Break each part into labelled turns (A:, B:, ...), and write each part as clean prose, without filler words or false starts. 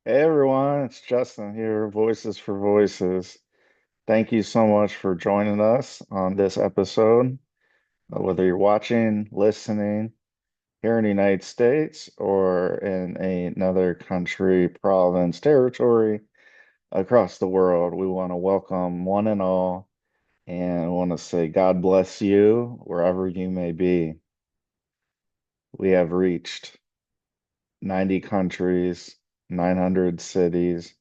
A: Hey everyone, it's Justin here, Voices for Voices. Thank you so much for joining us on this episode. Whether you're watching, listening here in the United States or in another country, province, territory across the world, we want to welcome one and all and want to say God bless you wherever you may be. We have reached 90 countries, 900 cities.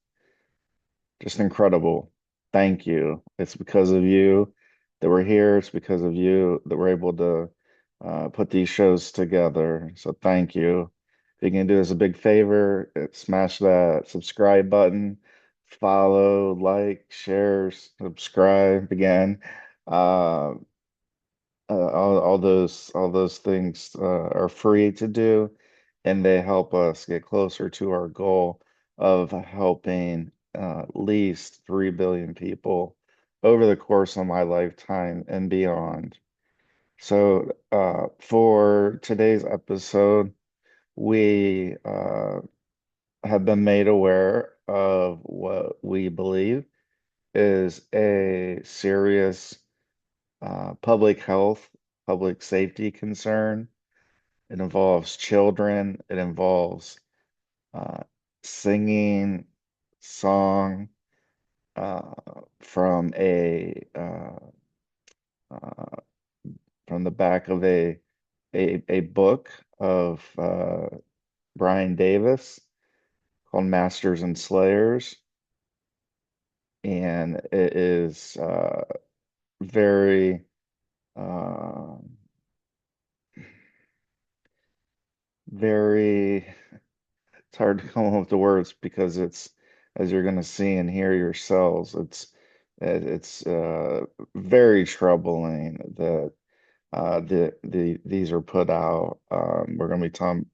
A: Just incredible. Thank you. It's because of you that we're here. It's because of you that we're able to put these shows together. So thank you. If you can do us a big favor, smash that subscribe button, follow, like, share, subscribe again. Uh, all those things are free to do, and they help us get closer to our goal of helping at least 3 billion people over the course of my lifetime and beyond. So, for today's episode, we have been made aware of what we believe is a serious public health, public safety concern. It involves children. It involves uh, singing song uh, from uh, from the back of a book of Bryan Davis called Masters and Slayers, and it is very uh, very. It's hard to come up with the words because it's, as you're going to see and hear yourselves, it's very troubling that these are put out. We're going to be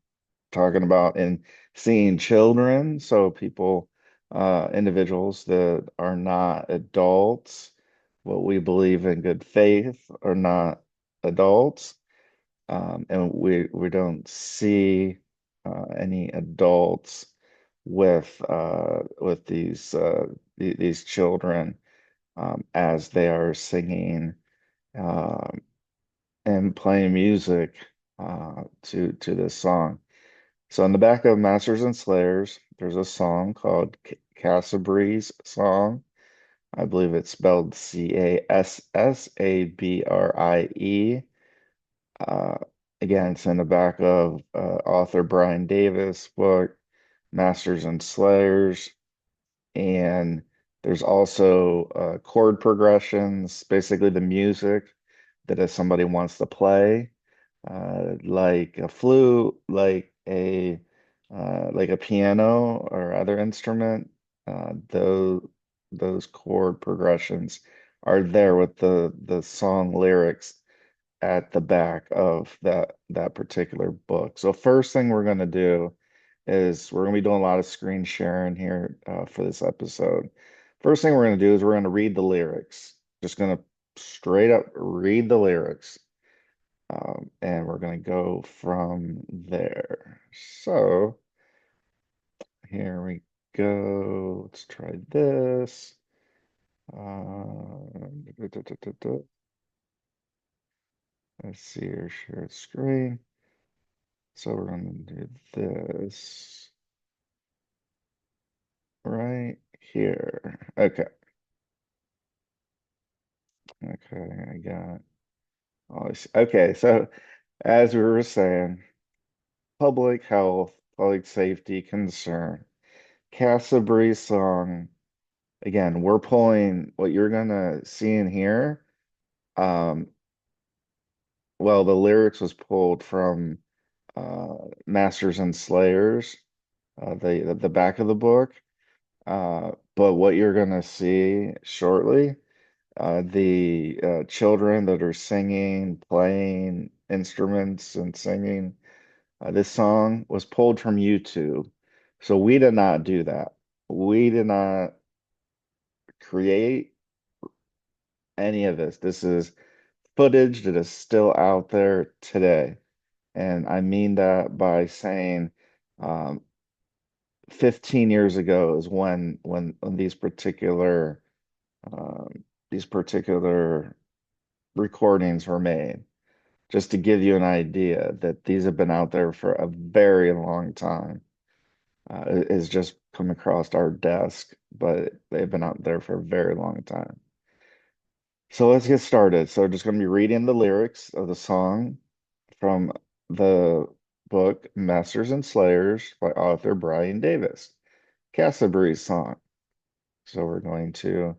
A: talking about and seeing children, so people, individuals that are not adults, what we believe in good faith are not adults, and we don't see any adults with these children as they are singing um, and playing music to this song. So in the back of Masters and Slayers, there's a song called Cassabrie's Song. I believe it's spelled Cassabrie. Uh, Again, it's in the back of author Bryan Davis' book, Masters and Slayers. And there's also chord progressions, basically the music that if somebody wants to play, like a flute, like a piano or other instrument, those chord progressions are there with the song lyrics at the back of that particular book. So first thing we're going to do is we're going to be doing a lot of screen sharing here for this episode. First thing we're going to do is we're going to read the lyrics. Just going to straight up read the lyrics. And we're going to go from there. So here we go. Let's try this. Let's see here, share screen. So we're going to do this right here. Okay. Okay, I got all this. Okay, so as we were saying, public health, public safety concern. Cassabrie song. Again, we're pulling what you're gonna see in here. Um, well, the lyrics was pulled from Masters and Slayers, the back of the book. But what you're gonna see shortly, the children that are singing, playing instruments and singing, this song was pulled from YouTube. So we did not do that. We did not create any of this. This is footage that is still out there today. And I mean that by saying um, 15 years ago is when these particular recordings were made. Just to give you an idea that these have been out there for a very long time. It has just come across our desk, but they've been out there for a very long time. So let's get started. So just going to be reading the lyrics of the song from the book Masters and Slayers by author Bryan Davis, Cassabrie's song. So we're going to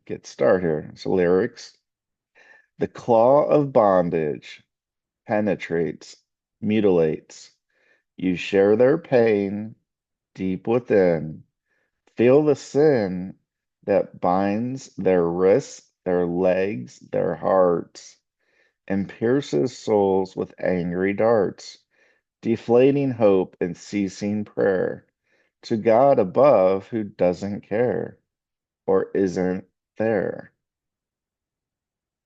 A: get started here. So lyrics. The claw of bondage penetrates, mutilates. You share their pain deep within. Feel the sin that binds their wrists, their legs, their hearts, and pierces souls with angry darts, deflating hope and ceasing prayer to God above who doesn't care or isn't there.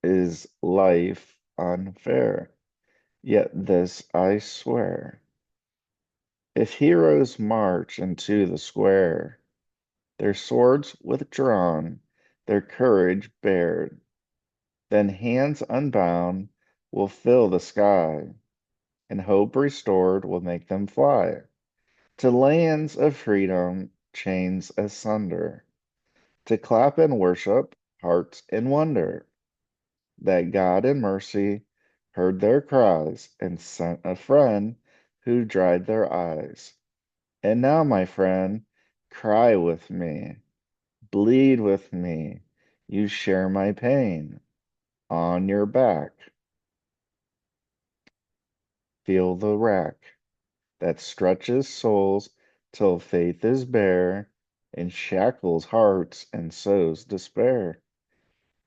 A: Is life unfair? Yet this I swear. If heroes march into the square, their swords withdrawn, their courage bared, then hands unbound will fill the sky, and hope restored will make them fly to lands of freedom, chains asunder, to clap and worship, hearts in wonder, that God in mercy heard their cries and sent a friend who dried their eyes. And now, my friend, cry with me, bleed with me, you share my pain. On your back, feel the rack that stretches souls till faith is bare, and shackles hearts and sows despair.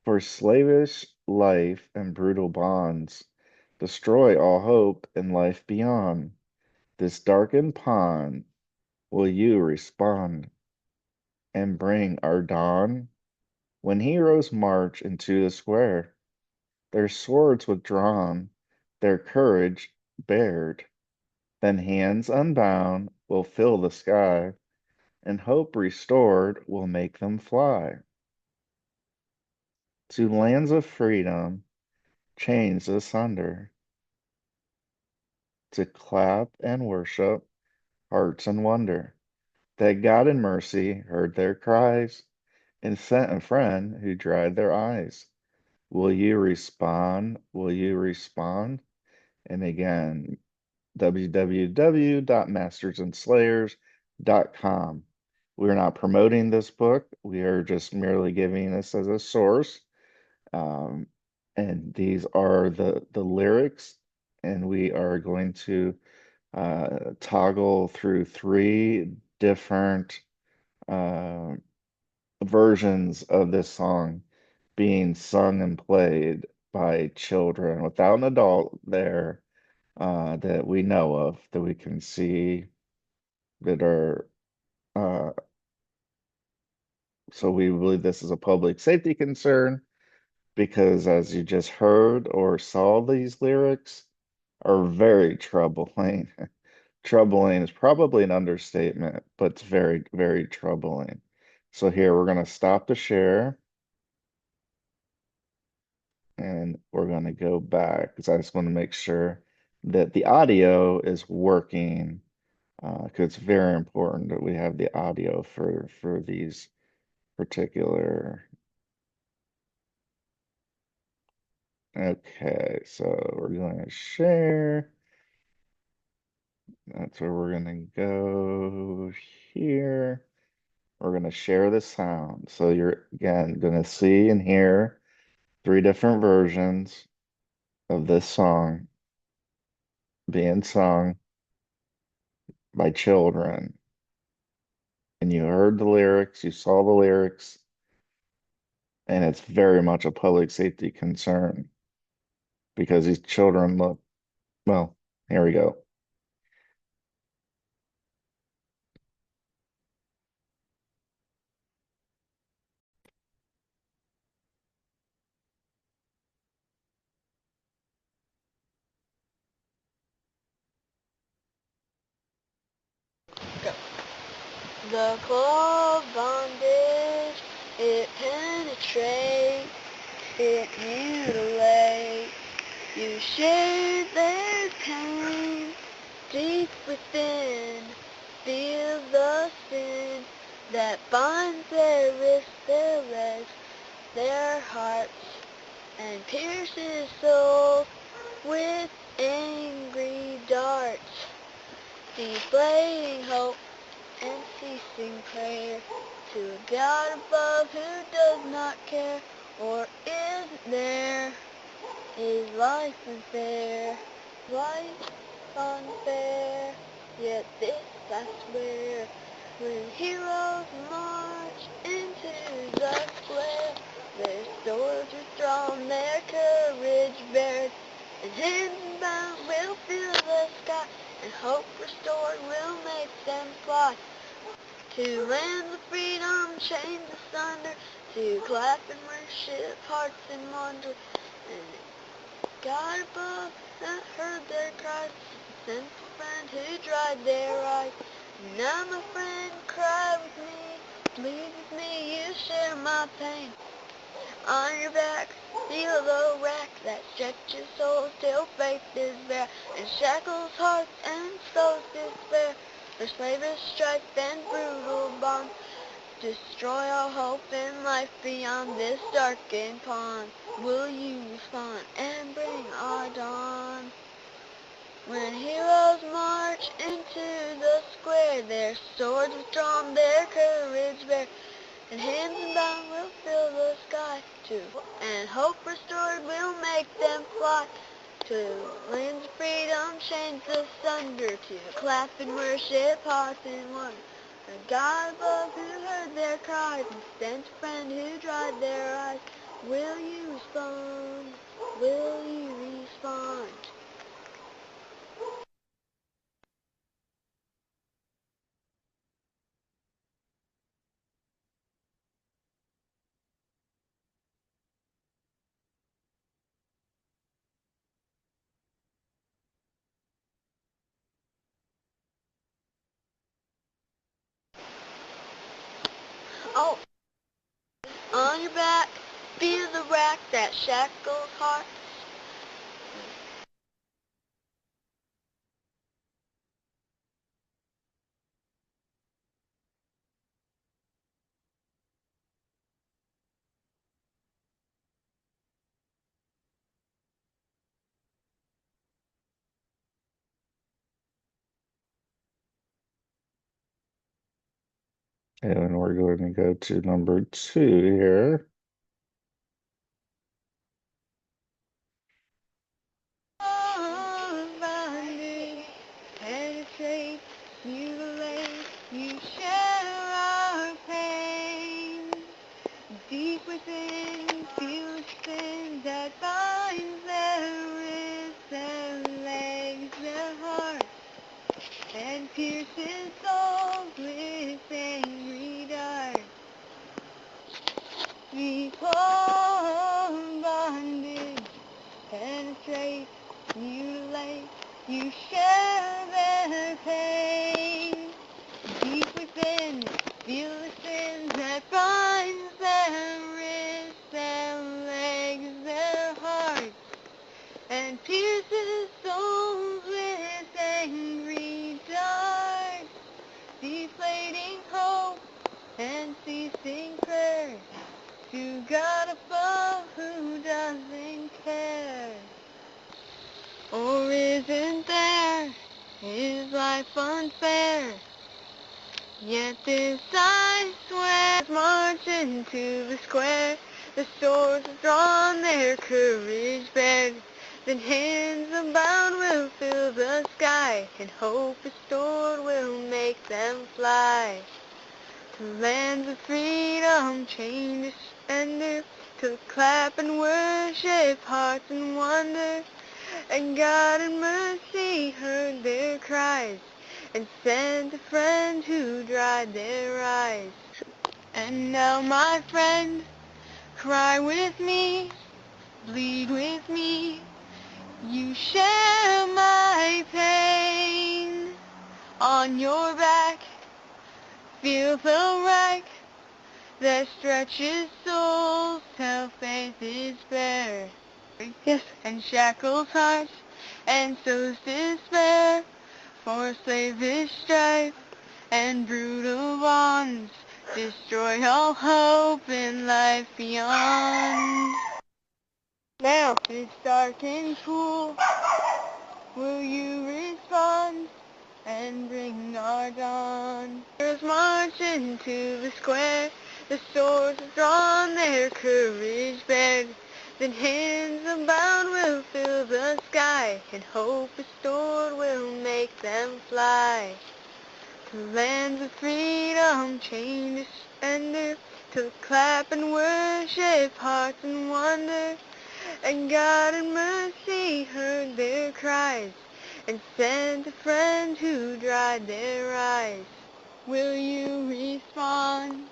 A: For slavish life and brutal bonds destroy all hope in life beyond. This darkened pond, will you respond and bring our dawn? When heroes march into the square, their swords withdrawn, their courage bared, then hands unbound will fill the sky, and hope restored will make them fly to lands of freedom, chains asunder, to clap and worship, hearts in wonder, that God in mercy heard their cries and sent a friend who dried their eyes. Will you respond? Will you respond? And again, www.mastersandSlayers.com. We're not promoting this book. We are just merely giving this as a source. Um, and these are the lyrics, and we are going to toggle through three different uh, versions of this song being sung and played by children without an adult there that we know of, that we can see that are uh, so we believe this is a public safety concern because as you just heard or saw, these lyrics are very troubling. Troubling is probably an understatement, but it's very, very troubling. So here we're going to stop the share and we're going to go back because I just want to make sure that the audio is working because it's very important that we have the audio for these particular. Okay, so we're going to share. That's where we're going to go here. We're going to share the sound. So you're again going to see and hear three different versions of this song being sung by children. And you heard the lyrics, you saw the lyrics, and it's very much a public safety concern because these children look, well, here we go.
B: The claw of bondage, it penetrates, it mutilates. You share their pain deep within. Feel the sin that binds their wrists, their legs, their hearts, and pierces souls with angry darts. Deflating hope and ceasing prayer to a God above who does not care, or isn't there? Is life unfair? Life unfair? Yet this I swear, when heroes march into the square, their swords are drawn, their courage bared, and hands bound will fill the sky, and hope restored will make them fly to lands of freedom, chains asunder, to clap and worship hearts in wonder. And God above that heard their cries, sent a friend who dried their eyes. Now my friend, cry with me, bleed with me, you share my pain. On your back, feel the rack that stretches souls till faith is bare, and shackles hearts and souls despair. For slavish strife and brutal bond, destroy all hope and life beyond this darkened pond. Will you respond and bring our dawn? When heroes march into the square, their swords drawn, their courage bare, and hands unbound will fill the sky too, and hope restored will make them fly to lands of freedom, chains asunder, to clap and worship hearts in wonder. The God above who heard their cries and sent a friend who dried their eyes. Will you respond? Will you respond? Oh, on your back, feel the rack that shackles hearts.
A: And we're going to go to number 2 here.
B: Bondage, penetrate, mutilate, you share our pain. Deep within, feel the sin that binds their wrists, their legs, their hearts, and pierces souls with angry darts. Before bondage, penetrate, mutilate, you share their pain. Deep within, feel the sin that binds their wrists, their legs, their hearts, and pierces souls with angry darts. Deflating hope and ceasing prayer to God above who doesn't care. Or isn't there? Is life unfair? Yet this I swear, march into the square, the swords are drawn, their courage bared, then hands unbound will fill the sky, and hope restored will make them fly to lands of freedom, chained to surrender, to clap and worship hearts in wonder. And God in mercy heard their cries, and sent a friend who dried their eyes. And now, my friend, cry with me, bleed with me, you share my pain. On your back, feel the wreck that stretches souls till faith is bare. Yes. And shackles hearts and sows despair for slavish strife and brutal bonds destroy all hope in life beyond. Now it's dark and cool. Will you respond and bring our dawn? Heroes march into the square. The swords have drawn, their courage bared. Then hands abound will fill the sky, and hope restored will make them fly to lands of freedom, chained to surrender, to clap and worship, hearts in wonder. And God in mercy heard their cries, and sent a friend who dried their eyes. Will you respond?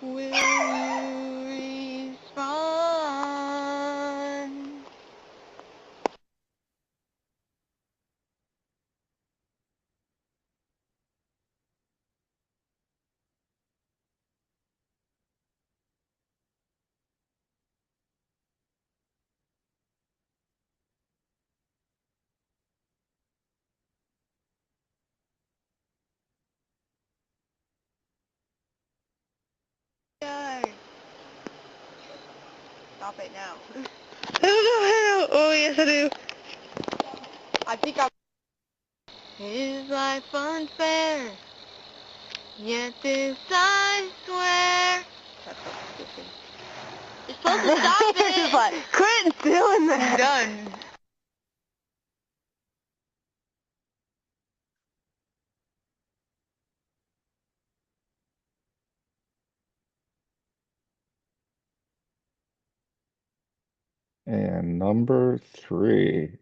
B: Will you respond? Stop it now. Oh, yes I do. I think I... Is life unfair? Yet this I swear. You're supposed to stop it. Like, quit doing that. Done.
A: And number 3.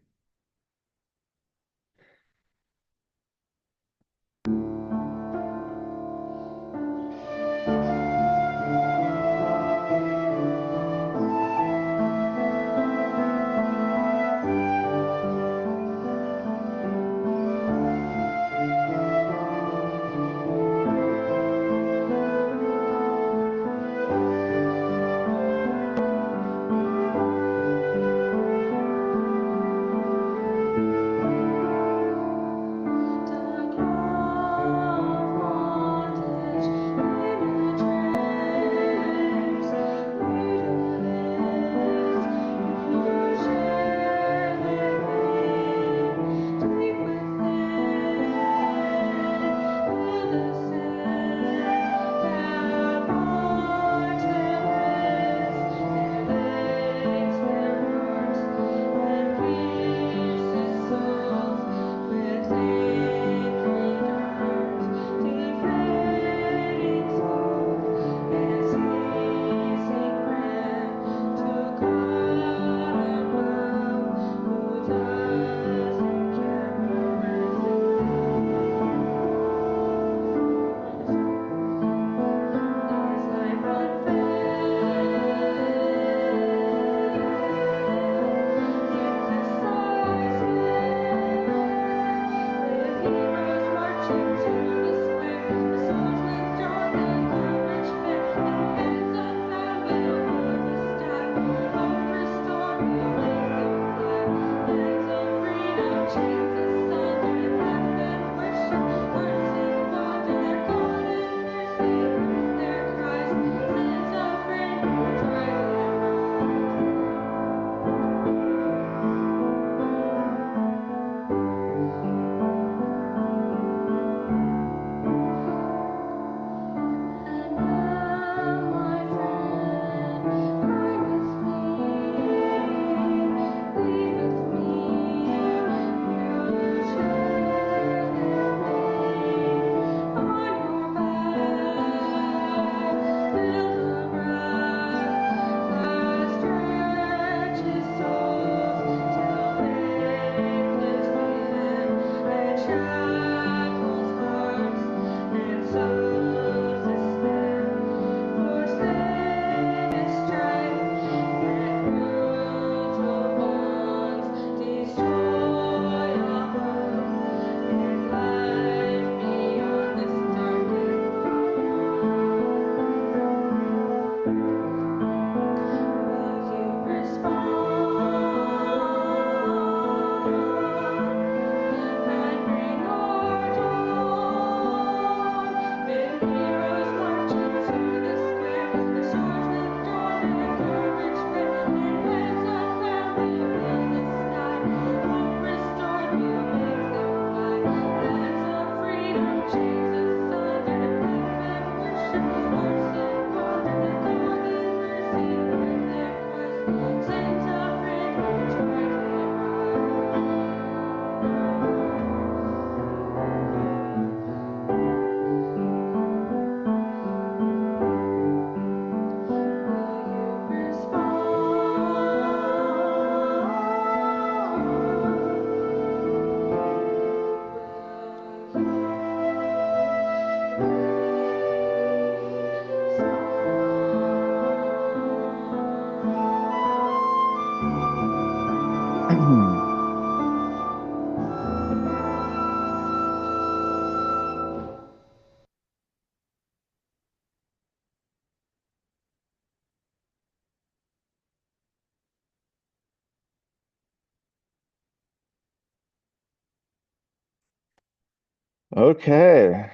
A: Okay.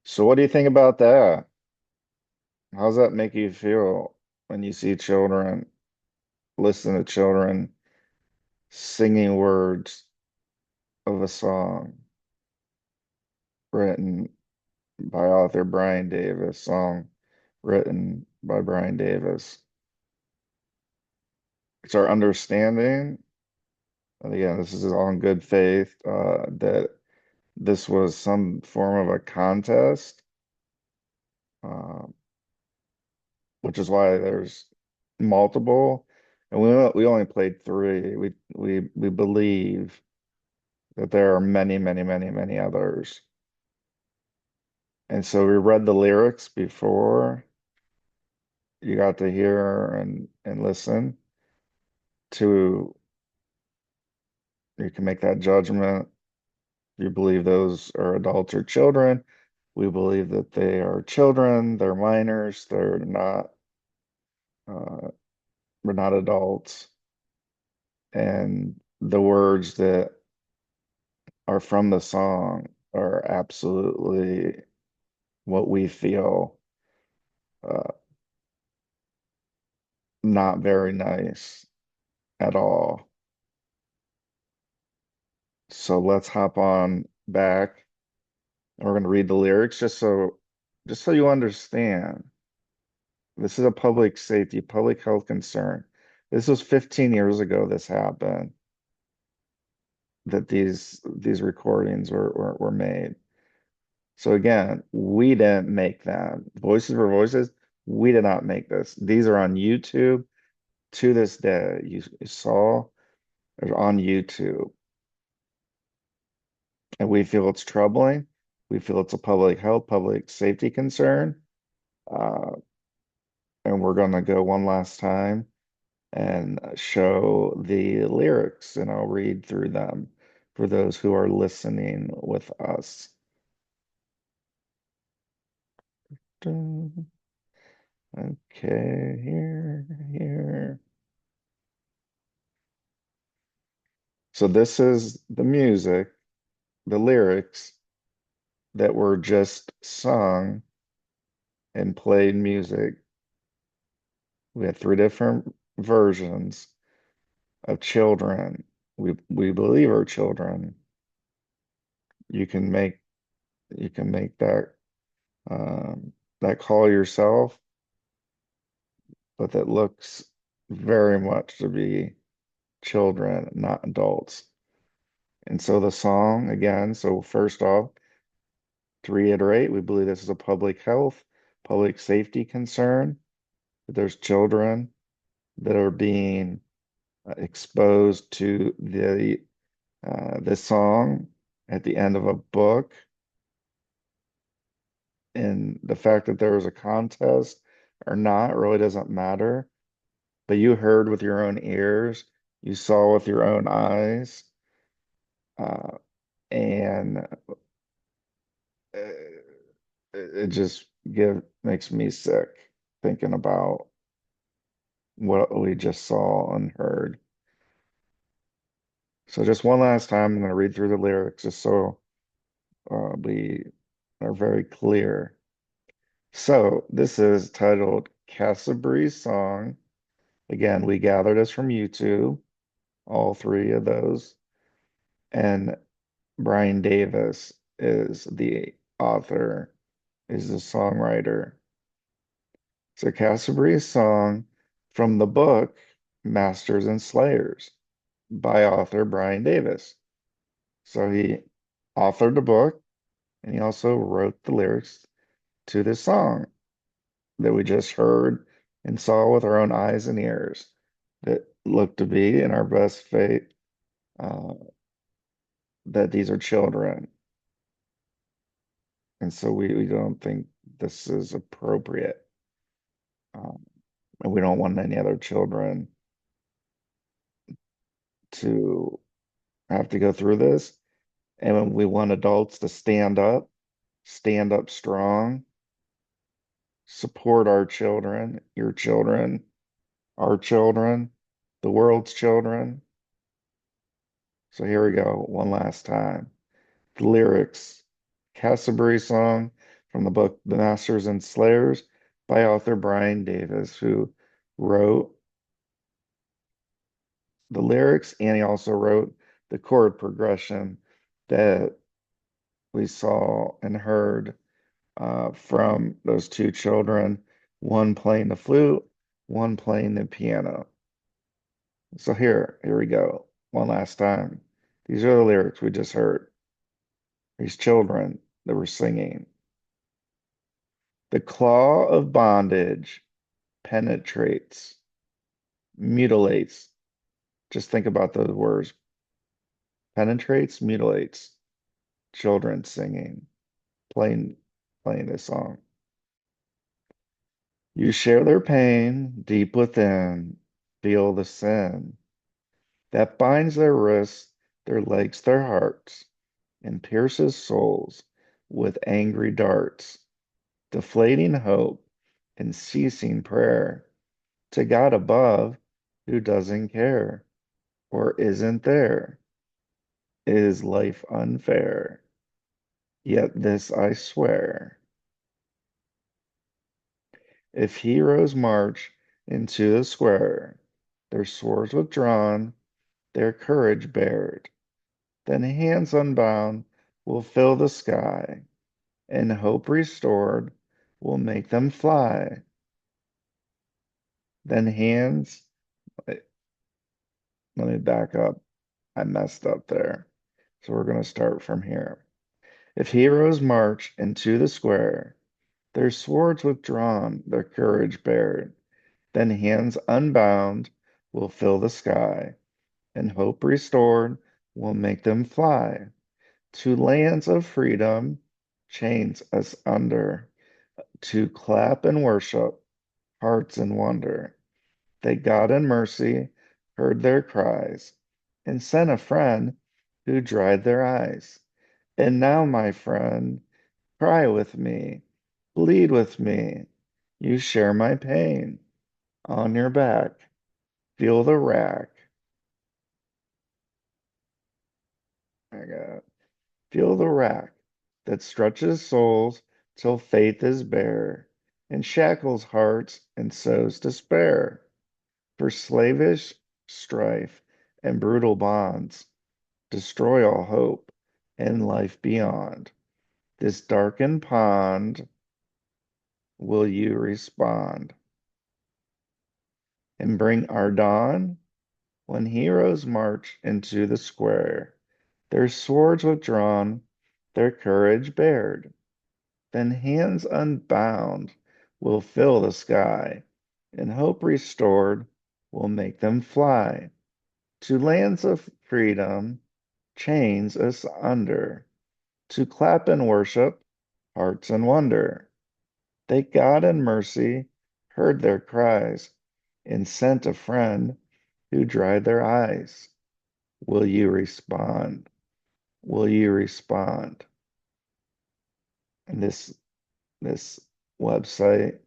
A: So what do you think about that? How does that make you feel when you see children, listen to children singing words of a song written by author Bryan Davis, song written by Bryan Davis? It's our understanding, and again, this is all in good faith, that this was some form of a contest, uh, which is why there's multiple, and we only played three. We believe that there are many, many, many, many others. And so we read the lyrics before you got to hear and listen to, you can make that judgment. If you believe those are adults or children, we believe that they are children, they're minors, uh, we're not adults. And the words that are from the song are absolutely what we feel, uh, not very nice at all. So let's hop on back and we're going to read the lyrics just so you understand. This is a public safety, public health concern. This was 15 years ago this happened, that these recordings were made. So again, we didn't make them. Voices for Voices, we did not make this. These are on YouTube to this day. You saw they're on YouTube. And we feel it's troubling. We feel it's a public health, public safety concern. Uh, and we're going to go one last time and show the lyrics, and I'll read through them for those who are listening with us. Okay, here. So this is the music, the lyrics that were just sung and played music. We had three different versions of children. We believe are children. You can make you can make that call yourself, but that looks very much to be children, not adults. And so the song again, so first off, to reiterate, we believe this is a public health, public safety concern. There's children that are being exposed to this song at the end of a book, and the fact that there was a contest or not really doesn't matter. But you heard with your own ears, you saw with your own eyes, uh, and it just makes me sick thinking about what we just saw and heard. So just one last time, I'm going to read through the lyrics just so we are very clear. So this is titled Cassabrie's Song. Again, we gathered this from YouTube, all three of those. And Bryan Davis is the author, is the songwriter. So Cassabrie's Song from the book Masters and Slayers by author Bryan Davis. So he authored the book and he also wrote the lyrics to this song that we just heard and saw with our own eyes and ears that look to be in our best faith, uh, that these are children. And so we don't think this is appropriate. Um, and we don't want any other children to have to go through this. And we want adults to stand up strong, support our children, your children, our children, the world's children. So here we go, one last time. The lyrics. Cassabrie song from the book The Masters and Slayers by author Bryan Davis, who wrote the lyrics and he also wrote the chord progression that we saw and heard from those two children, one playing the flute, one playing the piano. So here we go. One last time. These are the lyrics we just heard. These children that were singing. The claw of bondage penetrates, mutilates. Just think about those words. Penetrates, mutilates. Children singing, playing, playing this song. You share their pain deep within, feel the sin that binds their wrists, their legs, their hearts, and pierces souls with angry darts, deflating hope and ceasing prayer to God above who doesn't care or isn't there. Is life unfair? Yet this I swear. If heroes march into the square, their swords withdrawn, their courage bared, then hands unbound will fill the sky, and hope restored will make them fly. Then hands, let me back up. I messed up there. So we're going to start from here. If heroes march into the square, their swords withdrawn, their courage bared, then hands unbound will fill the sky, and hope restored will make them fly to lands of freedom, chains us under, to clap and worship, hearts in wonder. That God in mercy heard their cries and sent a friend who dried their eyes. And now, my friend, cry with me, bleed with me. You share my pain on your back. Feel the rack. I got Feel the rack that stretches souls till faith is bare, and shackles hearts and sows despair. For slavish strife and brutal bonds destroy all hope and life beyond. This darkened pond, will you respond and bring our dawn? When heroes march into the square, their swords withdrawn, their courage bared, then hands unbound will fill the sky, and hope restored will make them fly to lands of freedom, chains us under, to clap and worship, hearts in wonder. That God in mercy heard their cries and sent a friend who dried their eyes. Will you respond? Will you respond? And this website,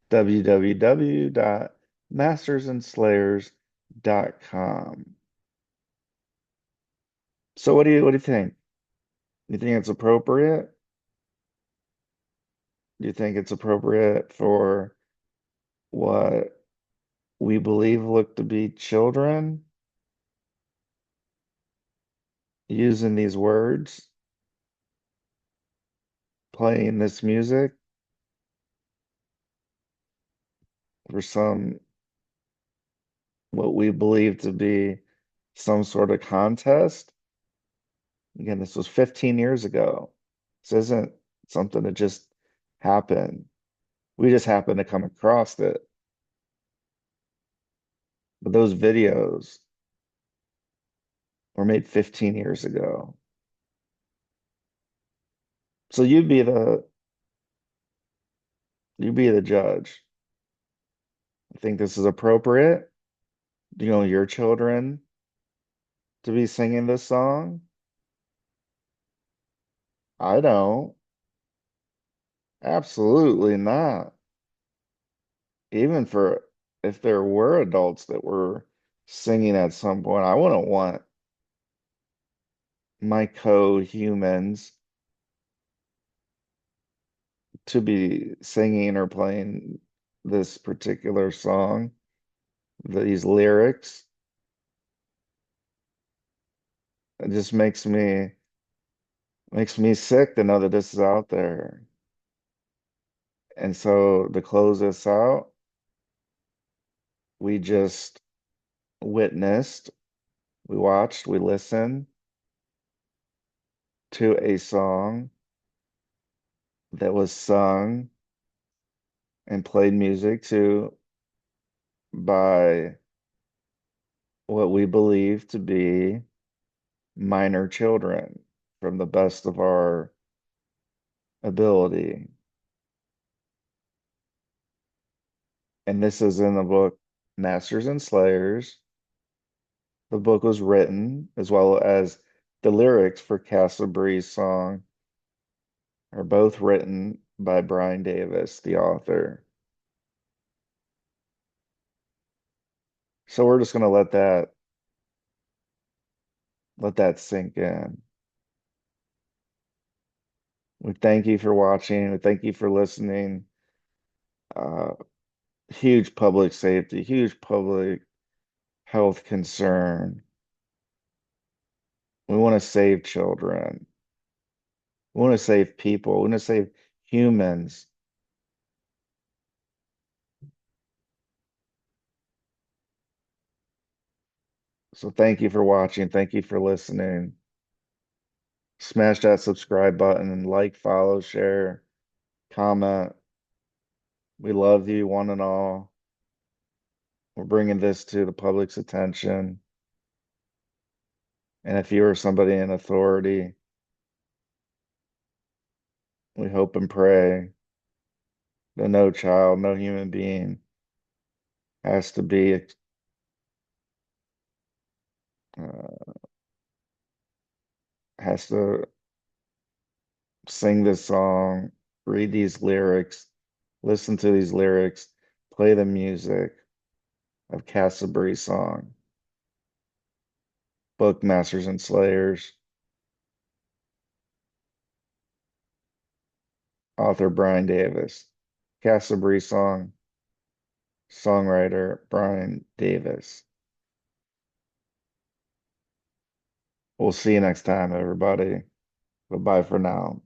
A: www.mastersandslayers.com. So what do you think? You think it's appropriate? Do you think it's appropriate for what we believe look to be children using these words, playing this music for some what we believe to be some sort of contest? Again, this was 15 years ago. This isn't something that just happened. We just happened to come across it. But those videos were made 15 years ago. So you'd be the judge. I think this is appropriate. Do you want your children to be singing this song? I don't. Absolutely not. Even for if there were adults that were singing at some point, I wouldn't want my co-humans to be singing or playing this particular song, these lyrics. It just makes me sick to know that this is out there. And so to close this out, we just witnessed, we watched, we listened to a song that was sung and played music to by what we believe to be minor children from the best of our ability. And this is in the book Masters and Slayers. The book was written, as well as the lyrics for Cassabrie's song, are both written by Bryan Davis, the author. So we're just gonna let that sink in. We thank you for watching. We thank you for listening. Uh, Huge public safety, huge public health concern. We want to save children. We want to save people. We want to save humans. So thank you for watching. Thank you for listening. Smash that subscribe button and like, follow, share, comment. We love you, one and all. We're bringing this to the public's attention. And if you are somebody in authority, we hope and pray that no child, no human being has to be uh, has to sing this song, read these lyrics, listen to these lyrics, play the music of Cassabrie's song, Book Masters and Slayers, author Bryan Davis, Cassabrie song, songwriter Bryan Davis. We'll see you next time, everybody. Bye-bye for now.